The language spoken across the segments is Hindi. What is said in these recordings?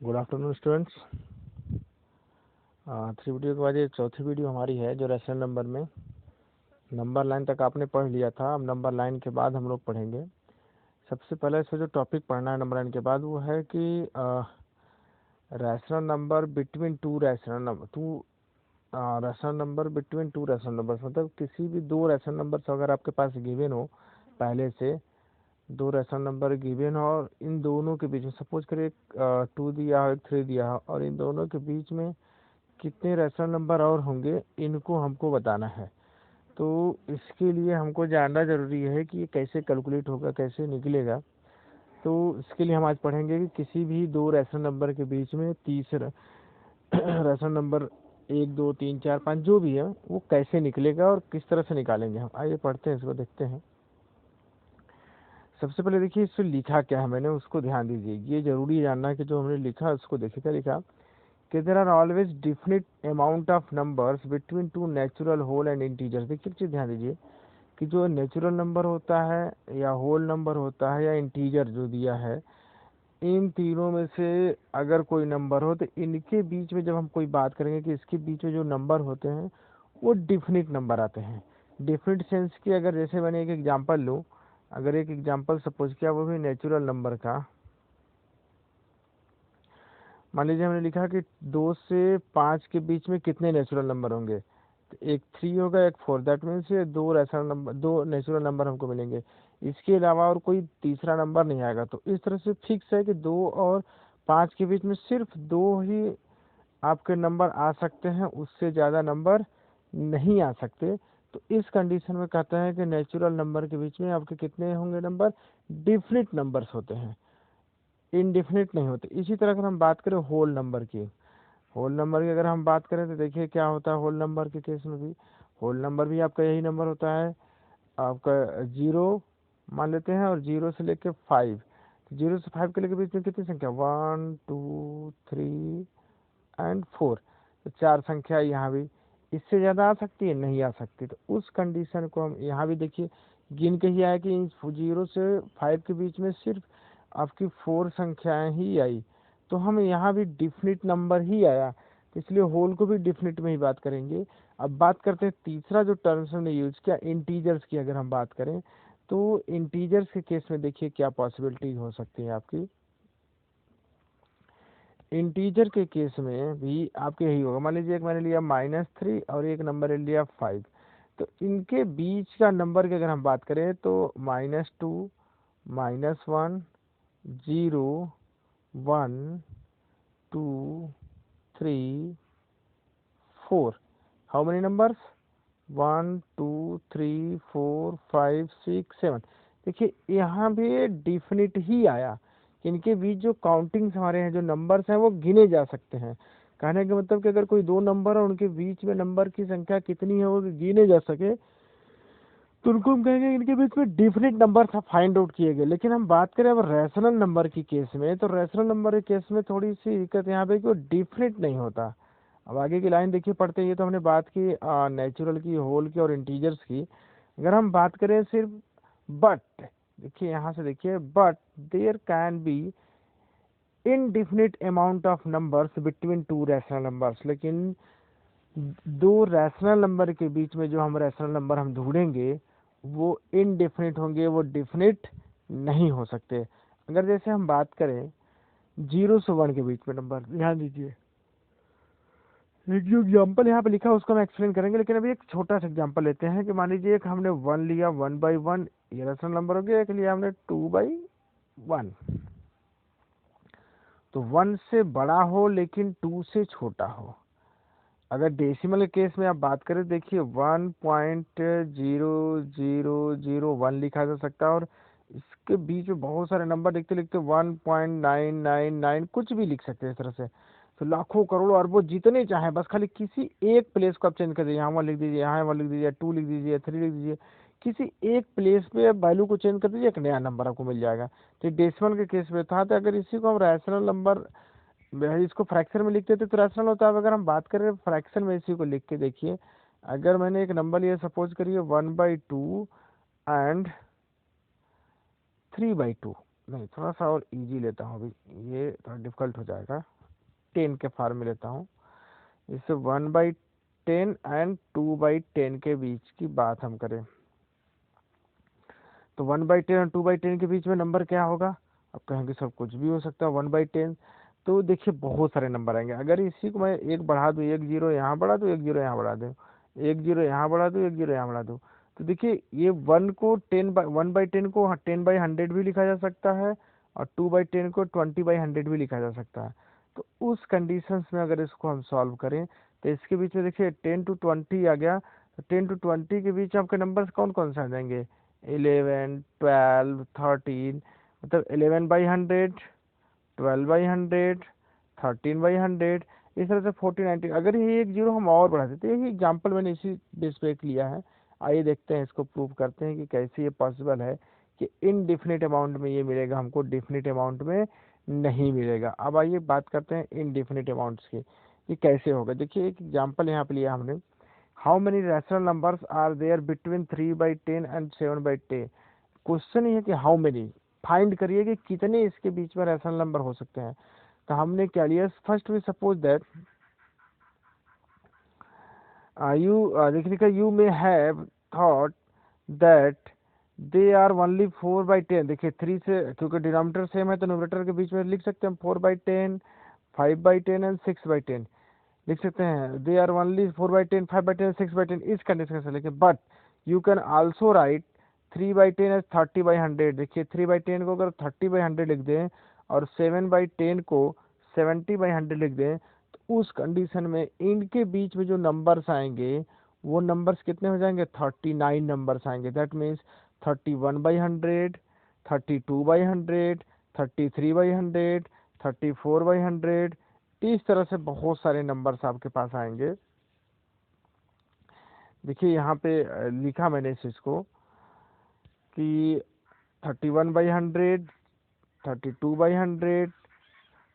Good afternoon students. 3 वीडियो के बाद ये चौथी वीडियो हमारी है जो रेशनल नंबर में नंबर लाइन तक आपने पढ़ लिया था। अब नंबर लाइन के बाद हम लोग पढ़ेंगे। सबसे पहले इसमें जो टॉपिक पढ़ना है नंबर लाइन के बाद वो है कि rational number between two rational number between two rational numbers, मतलब किसी भी दो रैशनल नंबर्स अगर आपके पास गिवन हो, पहले से दो रैशनल नंबर गिवन हो और इन दोनों के बीच में सपोज करिए 2 दिया हो, एक 3 दिया हो और इन दोनों के बीच में कितने रैशनल नंबर और होंगे इनको हमको बताना है। तो इसके लिए हमको जानना ज़रूरी है कि ये कैसे कैलकुलेट होगा, कैसे निकलेगा। तो इसके लिए हम आज पढ़ेंगे कि किसी भी दो रैशनल नंबर के बीच में तीसरा रैशनल नंबर 1 2 3 4 5 जो भी है वो कैसे निकलेगा और किस तरह से निकालेंगे हम। आइए पढ़ते हैं, इसको देखते हैं। सबसे पहले देखिए इसमें लिखा क्या है, मैंने उसको ध्यान दीजिए। ये जरूरी जानना है कि जो हमने लिखा उसको देखिए क्या लिखा कि there are always definite amount of numbers between two natural whole and integers. देखिए चीज़ ध्यान दीजिए कि जो नेचुरल नंबर होता है या होल नंबर होता है या इंटीजर जो दिया है, इन तीनों में से अगर कोई नंबर हो तो इनके बीच में जब हम कोई बात करेंगे कि इसके बीच में जो नंबर होते हैं वो डिफिनिट नंबर आते हैं। डिफिनिट सेंस की अगर जैसे मैंने एक एग्जांपल लूँ, अगर एक एग्जांपल सपोज किया वो भी नेचुरल नंबर का, मान लीजिए हमने लिखा कि 2 से 5 के बीच में कितने नेचुरल नंबर होंगे, तो एक 3 होगा एक 4, दैट मीन्स ये दो रैशनल नंबर, दो नेचुरल नंबर हमको मिलेंगे। इसके अलावा और कोई तीसरा नंबर नहीं आएगा। तो इस तरह से फिक्स है कि 2 और 5 के बीच में सिर्फ 2 ही आपके नंबर आ सकते हैं, उससे ज़्यादा नंबर नहीं आ सकते। तो इस कंडीशन में कहते हैं कि नेचुरल नंबर के बीच में आपके कितने होंगे नंबर, डिफिनिट नंबर्स होते हैं, इनडिफिनिट नहीं होते। इसी तरह अगर हम बात करें होल नंबर की, होल नंबर की अगर हम बात करें तो देखिए क्या होता है होल नंबर के केस में भी। होल नंबर भी आपका यही नंबर होता है, आपका 0 मान लेते हैं और 0 से लेके 5, 0 से 5 के लेके बीच में कितनी संख्या, 1 2 3 एंड 4, तो 4 संख्या यहाँ भी। इससे ज़्यादा आ सकती है, नहीं आ सकती। तो उस कंडीशन को हम यहाँ भी देखिए गिन के ही आया कि 0 से 5 के बीच में सिर्फ आपकी 4 संख्याएं ही आई, तो हम यहाँ भी डिफिनिट नंबर ही आया, तो इसलिए होल को भी डिफिनिट में ही बात करेंगे। अब बात करते हैं तीसरा जो टर्म्स हमने यूज किया इंटीजर्स की। अगर हम बात करें तो इंटीजर्स के केस में देखिए क्या पॉसिबिलिटी हो सकती है आपकी। इंटीजर के केस में भी आपके यही होगा। मान लीजिए एक मैंने लिया -3 और एक नंबर लिया 5, तो इनके बीच का नंबर की अगर हम बात करें तो -2 -1 0 1 2 3 4, हाउ मेनी नंबर्स, 1 2 3 4 5 6 7। देखिए यहाँ भी डिफिनिट ही आया, इनके बीच जो काउंटिंग्स हमारे हैं, जो नंबर्स हैं वो गिने जा सकते हैं। कहने का मतलब कि अगर कोई दो नंबर है उनके बीच में नंबर की संख्या कितनी है वो गिने जा सके, तो उनको हम कहेंगे इनके बीच में डिफिनिट नंबर था फाइंड आउट किए गए। लेकिन हम बात करें अब रैशनल नंबर की केस में, तो रैशनल नंबर के केस में थोड़ी सी दिक्कत यहाँ पे कि वो डिफिनिट नहीं होता। अब आगे की लाइन देखिए पढ़ते हैं। ये तो हमने बात की नेचुरल की, होल की और इंटीजर्स की। अगर हम बात करें सिर्फ बट, देखिए यहाँ से देखिए, but there can be indefinite amount of numbers between two rational numbers. लेकिन दो रैशनल नंबर के बीच में जो हम रैशनल नंबर हम ढूंढेंगे वो इनडिफिनिट होंगे, वो डिफिनिट नहीं हो सकते। अगर जैसे हम बात करें 0 से 1 के बीच में नंबर, ध्यान दीजिए एक जो एग्जाम्पल यहाँ पे लिखा है उसको हम एक्सप्लेन करेंगे, लेकिन अभी एक छोटा सा एग्जाम्पल लेते हैं कि मान लीजिए एक हमने 1 लिया, 1/1 ये रैशनल नंबर हो गया। एक लिया हमने 2/1, तो 1 से बड़ा हो लेकिन 2 से छोटा हो। अगर डेसिमल के केस में आप बात करें, देखिए 1.0001 लिखा जा सकता है और इसके बीच में बहुत सारे नंबर लिखते लिखते 1.999 कुछ भी लिख सकते हैं इस तरह से। तो लाखों करोड़ों अरबों जितने चाहें, बस खाली किसी एक प्लेस को आप चेंज कर दीजिए, यहाँ 1 लिख दीजिए, यहाँ 1 लिख दीजिए, 2 लिख दीजिए, 3 लिख दीजिए, किसी एक प्लेस पे वैल्यू को चेंज कर दीजिए, एक नया नंबर आपको मिल जाएगा। तो डेसिमल के केस में था। तो अगर इसी को हम रैशनल नंबर, इसको फ्रैक्शन में लिखते थे तो रैशनल होता है। अगर हम बात करें फ्रैक्शन में इसी को लिख के देखिए, अगर मैंने एक नंबर लिया, सपोज करिए 1/2 एंड 3/2, नहीं, थोड़ा सा और इजी लेता हूँ, अभी ये थोड़ा डिफिकल्ट हो जाएगा। 10 के फॉर्म में लेता हूँ। इससे 1/10 एंड 2/10 के बीच की बात हम करें तो 1/10 और 2/10 के बीच में नंबर क्या होगा? अब कहेंगे सब कुछ भी हो सकता है 1/10। तो देखिए बहुत सारे नंबर आएंगे। अगर इसी को मैं एक बढ़ा दूँ, एक जीरो यहाँ बढ़ा दूँ, एक जीरो यहाँ बढ़ा दूँ, एक जीरो यहाँ बढ़ा दूँ, एक जीरो यहाँ बढ़ा दूँ, तो देखिए ये 1/10 को 10/100 भी लिखा जा सकता है, और 2/10 को 20/100 भी लिखा जा सकता है। तो उस कंडीशंस में अगर इसको हम सॉल्व करें तो इसके बीच में देखिए 10 to 20 आ गया, तो 10 to 20 के बीच आपके नंबर्स कौन कौन से आ जाएंगे? 11, 12, 13, मतलब 11/100, 12/100, 13/100, इस तरह से 40, 90। अगर ये एक जीरो हम और बढ़ा देते हैं, यही एग्जाम्पल मैंने इसी बेस पे एक लिया है। आइए देखते हैं, इसको प्रूव करते हैं कि कैसे ये पॉसिबल है कि इनडिफिनिट अमाउंट में ये मिलेगा हमको, डिफिनिट अमाउंट में नहीं मिलेगा। अब आइए बात करते हैं इनडिफिनिट अमाउंट्स की, कि कैसे होगा। देखिए एक एग्जाम्पल यहाँ पे लिया हमने, how many rational numbers are there between 3/10 and 7/10। Question ये है कि हाउ मेनी, फाइंड करिए कि कितने इसके बीच में रैशनल नंबर हो सकते हैं। तो हमने क्या लिया, फर्स्ट वी सपोज दैट देखिए you may have thought that they are only 4/10। देखिए 3 से, क्योंकि डिनोमिनेटर सेम है तो न्यूमरेटर के बीच में लिख सकते हैं 4/10, 5/10 एंड 6/10 लिख सकते हैं। दे आर ओनली 4/10, 5/10, 6/10 इस कंडीशन से लेके, but you can also write 3/10 as 30/100। देखिए 3/10 को अगर 30/100 लिख दें और 7/10 को 70/100 लिख दें, तो उस कंडीशन में इनके बीच में जो नंबर्स आएंगे वो नंबर्स कितने हो जाएंगे? 39 नंबर्स आएंगे। दैट मीन्स 31/100, 32/100, 33/100, 34/100, इस तरह से बहुत सारे नंबर्स आपके पास आएंगे। देखिए यहाँ पे लिखा मैंने इस चीज को कि 31/100, 32/100,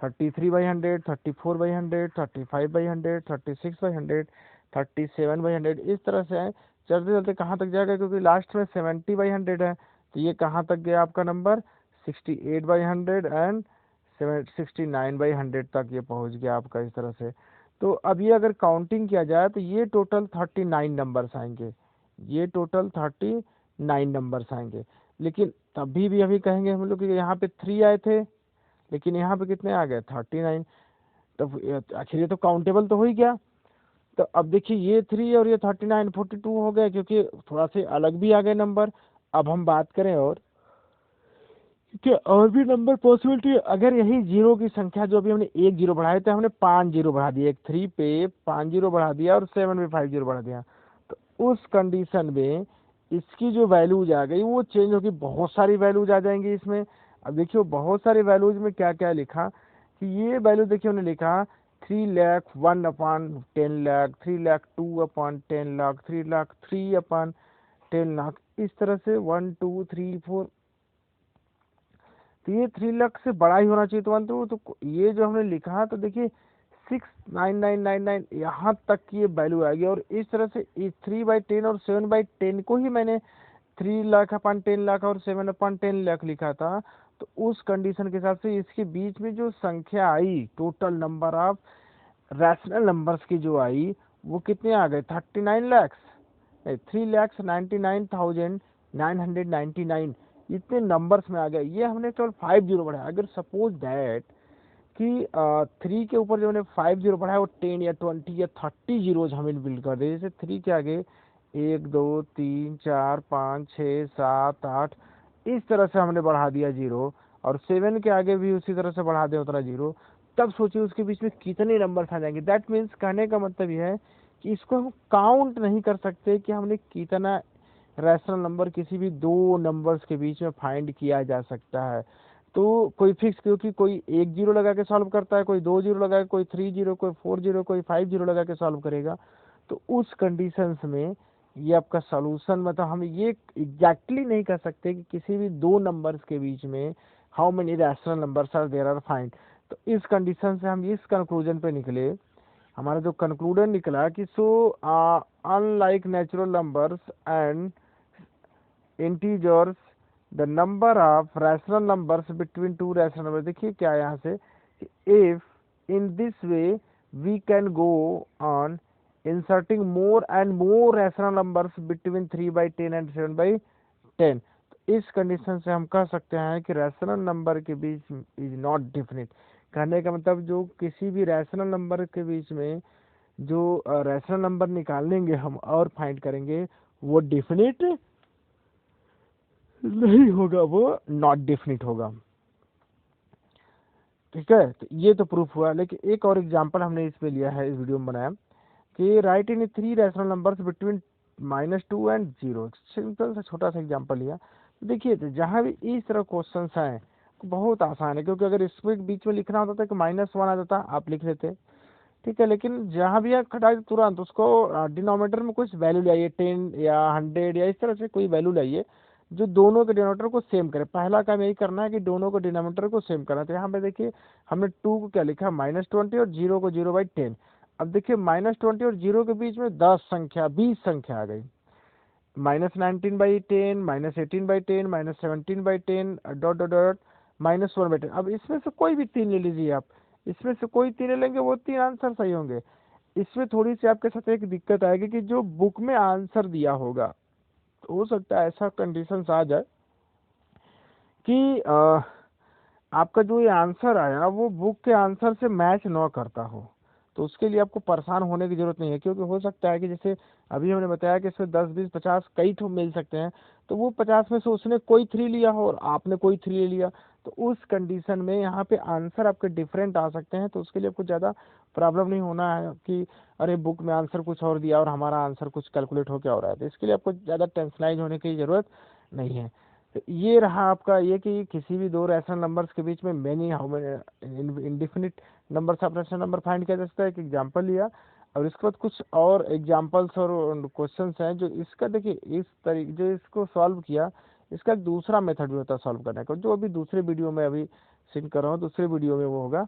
33/100, 34/100, 35/100, 36/100, 37/100, इस तरह से चलते चलते कहाँ तक जाएगा, क्योंकि लास्ट में 70/100 है, तो ये कहाँ तक गया आपका नंबर? 68/100 एंड 69/100 तक ये पहुंच गया आपका, इस तरह से। तो अब ये अगर काउंटिंग किया जाए तो ये टोटल 39 नंबर्स आएंगे, ये टोटल 39 नंबर्स आएंगे। लेकिन तभी भी अभी कहेंगे हम लोग कि यहाँ पे 3 आए थे, लेकिन यहाँ पे कितने आ गए? 39। तो आखिर ये तो काउंटेबल तो हो ही गया। तो अब देखिए ये 3 और ये 39, 42 हो गए, क्योंकि थोड़ा से अलग भी आ गए नंबर। अब हम बात करें और कि और भी नंबर पॉसिबिलिटी, अगर यही जीरो की संख्या जो अभी हमने एक जीरो बढ़ाए थे, हमने 5 जीरो बढ़ा दिए, एक 3 पे 5 जीरो बढ़ा दिया और 7 पे 5 जीरो बढ़ा दिया, तो उस कंडीशन में इसकी जो वैल्यूज आ गई वो चेंज होगी, बहुत सारी वैल्यूज आ जाएंगी इसमें। अब देखिए बहुत सारी वैल्यूज में क्या क्या लिखा, कि ये वैल्यू देखिए हमने लिखा 3,01/10 लाख, 3,02/10 लाख, 3,03/10 लाख, इस तरह से 1 2 3 4। तो ये 3 लाख से बड़ा ही होना चाहिए तुरंत। तो ये जो हमने लिखा, तो देखिए 69999 यहाँ तक की ये वैल्यू आएगी। और इस तरह से 3/10 और 7/10 को ही मैंने 3,00,000/10 लाख और 7/10 लाख लिखा था। तो उस कंडीशन के हिसाब से इसके बीच में जो संख्या आई, total number of rational numbers की जो आई, वो कितने आ गए? 39 लैक्स, 3,99,999 इतने नंबर्स में आ गए। ये हमने केवल 5 जीरो बढ़ाया। अगर सपोज दैट कि 3 के ऊपर जो हमने 5 जीरो बढ़ाया वो 10 या 20 या 30 जीरोज हमें बिल्ड कर दे। जैसे 3 के आगे 1 2 3 4 5 6 7 8 इस तरह से हमने बढ़ा दिया जीरो, और 7 के आगे भी उसी तरह से बढ़ा दें उतना जीरो, तब सोचिए उसके बीच में कितने नंबर्स आ जाएंगे। दैट मीन्स कहने का मतलब यह है कि इसको हम काउंट नहीं कर सकते कि हमने कितना रैशनल नंबर किसी भी दो नंबर्स के बीच में फाइंड किया जा सकता है। तो कोई फिक्स, क्योंकि कोई 1 जीरो लगा के सॉल्व करता है, कोई 2 जीरो लगा के, कोई 3 जीरो, कोई 4 जीरो, कोई 5 जीरो लगा के सॉल्व करेगा। तो उस कंडीशंस में ये आपका सॉल्यूशन, मतलब हम ये एग्जैक्टली नहीं कर सकते कि किसी भी दो नंबर्स के बीच में how many rational numbers are there are find. तो इस कंडीशन से हम इस कंक्लूजन पे निकले, हमारा जो कंक्लूजन निकला कि so unlike natural numbers and integers the number of rational numbers between two rational number. देखिए क्या है यहाँ से, if in this way we can go on inserting more and more rational numbers between 3/10 and 7/10। इस कंडीशन से हम कह सकते हैं कि रैशनल नंबर के बीच इज नॉट डिफिनिट। कहने का मतलब जो किसी भी रैशनल नंबर के बीच में जो रैशनल नंबर निकालेंगे हम और फाइंड करेंगे वो डिफिनिट नहीं होगा, वो नॉट डिफिनिट होगा। ठीक है, तो ये तो प्रूफ हुआ। लेकिन एक और एग्जांपल हमने इसमें लिया है, इस वीडियो में बनाया कि right in 3 rational numbers between -2 and 0। Simple सा छोटा सा एग्जांपल लिया। देखिए तो जहाँ भी इस तरह क्वेश्चन आए बहुत आसान है, क्योंकि अगर इसमें बीच में लिखना होता था कि -1 आ जाता आप लिख लेते, ठीक है। लेकिन जहाँ भी आप खटाई तुरंत उसको डिनोमिनेटर में कुछ वैल्यू लाइए, 10 या 100 या इस तरह से कोई वैल्यू लाइए जो दोनों के डिनोमिनेटर को सेम करे। पहला काम यही करना है कि दोनों को डिनोमिनेटर को सेम करना। तो यहाँ पे देखिए हमने 2 को क्या लिखा, -20 और 0 को 0/10। अब देखिए -20 और 0 के बीच में 10 संख्या 20 संख्या आ गई, -19/10, -18/10, -17/10 डॉट डॉट डॉट -1/10। अब इसमें से कोई भी 3 ले लीजिए आप, इसमें से कोई 3 ले लेंगे वो 3 आंसर सही होंगे। इसमें थोड़ी सी आपके साथ एक दिक्कत आएगी कि जो बुक में आंसर दिया होगा, तो हो सकता है ऐसा कंडीशन आ जाए कि आपका जो ये आंसर आया वो बुक के आंसर से मैच ना करता हो। तो उसके लिए आपको परेशान होने की जरूरत नहीं है, क्योंकि हो सकता है कि जैसे अभी हमने बताया कि इसमें 10, 20, 50 कई ठो मिल सकते हैं, तो वो 50 में से उसने कोई 3 लिया हो और आपने कोई 3 ले लिया, तो उस कंडीशन में यहाँ पे आंसर आपके डिफरेंट आ सकते हैं। तो उसके लिए आपको ज़्यादा प्रॉब्लम नहीं होना है कि अरे बुक में आंसर कुछ और दिया और हमारा आंसर कुछ कैलकुलेट हो क्या हो रहा है। तो इसके लिए आपको ज़्यादा टेंशनाइज होने की ज़रूरत नहीं है। तो ये रहा आपका ये कि किसी भी दो रैशनल नंबर्स के बीच में many indefinite numbers of rational number find किया जा सकता है। एक एग्जांपल लिया और इसके बाद कुछ और एग्जांपल्स और क्वेश्चंस हैं जो इसका देखिए इस तरीके जो इसको सॉल्व किया, इसका एक दूसरा मेथड भी होता है सॉल्व करने का, जो अभी दूसरे वीडियो में अभी सिंक कर रहा हूँ, दूसरे वीडियो में वो होगा।